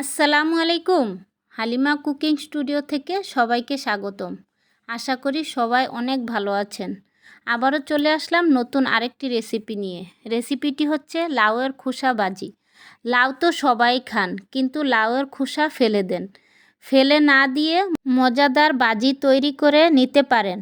আসসালামু আলাইকুম। Halima cooking studio থেকে সবাইকে স্বাগতম। আশা করি সবাই অনেক ভালো আছেন। আবারও চলে আসলাম নতুন আরেকটি রেসিপি নিয়ে। রেসিপিটি হচ্ছে লাউয়ের খোসা ভাজি। লাউ তো সবাই খান, কিন্তু লাউয়ের খোসা ফেলে দেন। ফেলে না দিয়ে মজাদার ভাজি তৈরি করে নিতে পারেন।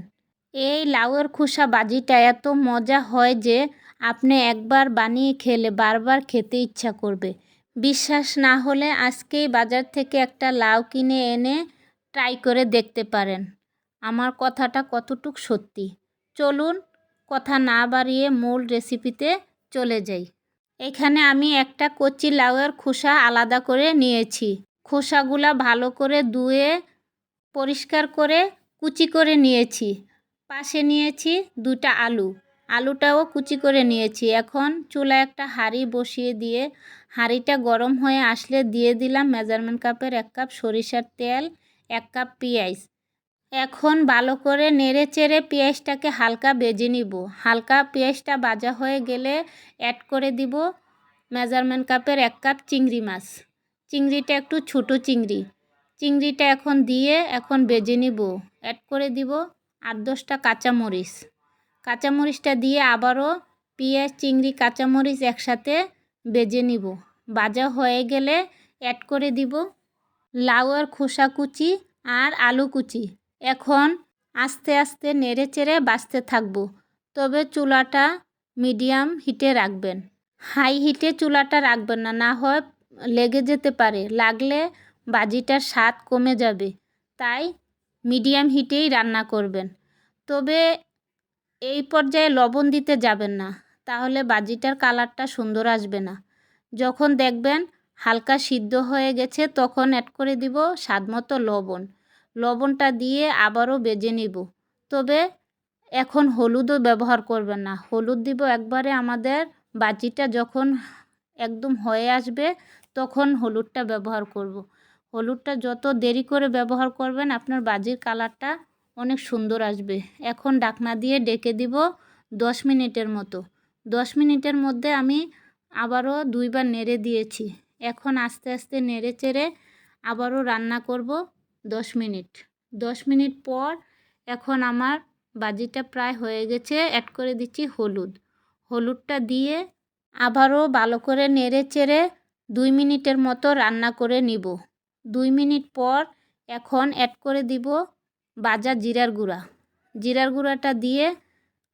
এই লাউয়ের খোসা ভাজিটা এত মজা হয় যে আপনি একবার বানিয়ে খেলে বারবার খেতে ইচ্ছা করবে। বিশ্বাস না হলে আজকেই বাজার থেকে একটা লাউ কিনে এনে ট্রাই করে দেখতে পারেন আমার কথাটা কতটুক সত্যি। চলুন কথা না বাড়িয়ে মূল রেসিপিতে চলে যাই। এখানে আমি একটা কচি লাউয়ের খোসা আলাদা করে নিয়েছি। খোসাগুলা ভালো করে ধুয়ে পরিষ্কার করে কুচি করে নিয়েছি। পাশে নিয়েছি 2টা আলু। আলুটাও কুচি করে নিয়েছি। এখন চুলায় একটা হাঁড়ি বসিয়ে দিয়ে হাঁড়িটা গরম হয়ে আসলে দিয়ে দিলাম মেজারমেন্ট কাপের 1 কাপ সরিষার তেল, 1 কাপ পেঁয়াজ। এখন ভালো করে নেড়ে চেড়ে পেঁয়াজটাকে হালকা ভেজে নিব। হালকা পেঁয়াজটা ভাজা হয়ে গেলে অ্যাড করে দিব মেজারমেন্ট কাপের 1 কাপ চিংড়ি মাছ। চিংড়িটা একটু ছোটো চিংড়ি। চিংড়িটা এখন দিয়ে এখন ভেজে নিব। অ্যাড করে দিব 8-10টা কাঁচামরিচ। কাঁচামরিচটা দিয়ে আবারও পেঁয়াজ, চিংড়ি, কাঁচামরিচ একসাথে ভেজে নিব। ভাজা হয়ে গেলে অ্যাড করে দিব লাউয়ের খোসা কুচি আর আলু কুচি। এখন আস্তে আস্তে নেড়ে চেড়ে ভাজতে থাকবো। তবে চুলাটা মিডিয়াম হিটে রাখবেন। হাই হিটে চুলাটা রাখবেন না, না হয় লেগে যেতে পারে। লাগলে ভাজিটার স্বাদ কমে যাবে। তাই মিডিয়াম হিটেই রান্না করবেন। তবে এই পর্যায়ে লবণ দিতে যাবেন না, তাহলে ভাজিটার কালারটা সুন্দর আসবে না। যখন দেখবেন হালকা সিদ্ধ হয়ে গেছে তখন অ্যাড করে দিব স্বাদমতো লবণ। লবণটা দিয়ে আবারও ভেজে নিব। তবে এখন হলুদও ব্যবহার করবেন না। হলুদ দিব একবারে আমাদের ভাজিটা যখন একদম হয়ে আসবে তখন হলুদটা ব্যবহার করব। হলুদটা যত দেরি করে ব্যবহার করবেন আপনার ভাজির কালারটা অনেক সুন্দর আসবে। এখন ঢাকনা দিয়ে ঢেকে দিব 10 মিনিটের মতো। 10 মিনিটের মধ্যে আমি আবারও 2বার নেড়ে দিয়েছি। এখন আস্তে আস্তে নেড়ে চেড়ে আবারও রান্না করব 10 মিনিট। 10 মিনিট পর এখন আমার ভাজিটা প্রায় হয়ে গেছে। অ্যাড করে দিচ্ছি হলুদ। হলুদটা দিয়ে আবারও ভালো করে নেড়ে চেড়ে 2 মিনিটের মতো রান্না করে নিব। 2 মিনিট পর এখন অ্যাড করে দিব ভাজা জিরার গুঁড়া। জিরার গুঁড়াটা দিয়ে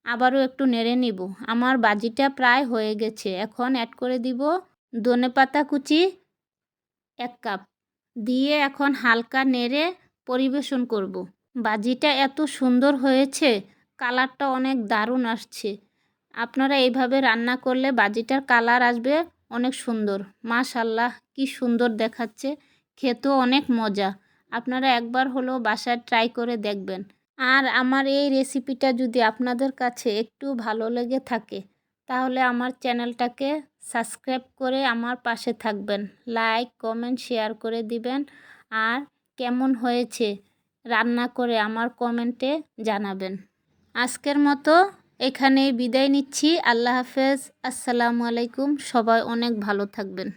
আবারও একটু নেড়ে নিব। আমার ভাজিটা প্রায় হয়ে গেছে। এখন অ্যাড করে দিব ধনেপাতা কুচি 1 কাপ দিয়ে এখন হালকা নেড়ে পরিবেশন করব। ভাজিটা এত সুন্দর হয়েছে, কালারটা অনেক দারুণ আসছে। আপনারা এইভাবে রান্না করলে ভাজিটার কালার আসবে অনেক সুন্দর। মাশাআল্লাহ, কি সুন্দর দেখাচ্ছে, খেতেও অনেক মজা। আপনারা একবার হলেও বাসায় ট্রাই করে দেখবেন। আর আমার এই রেসিপিটা যদি আপনাদের কাছে একটু ভালো লেগে থাকে তাহলে আমার চ্যানেলটাকে সাবস্ক্রাইব করে আমার পাশে থাকবেন। লাইক, কমেন্ট, শেয়ার করে দিবেন। আর কেমন হয়েছে রান্না করে আমার কমেন্টে জানাবেন। আজকের মতো এখানেই বিদায় নিচ্ছি। আল্লাহ হাফেজ। আসসালামু আলাইকুম। সবাই অনেক ভালো থাকবেন।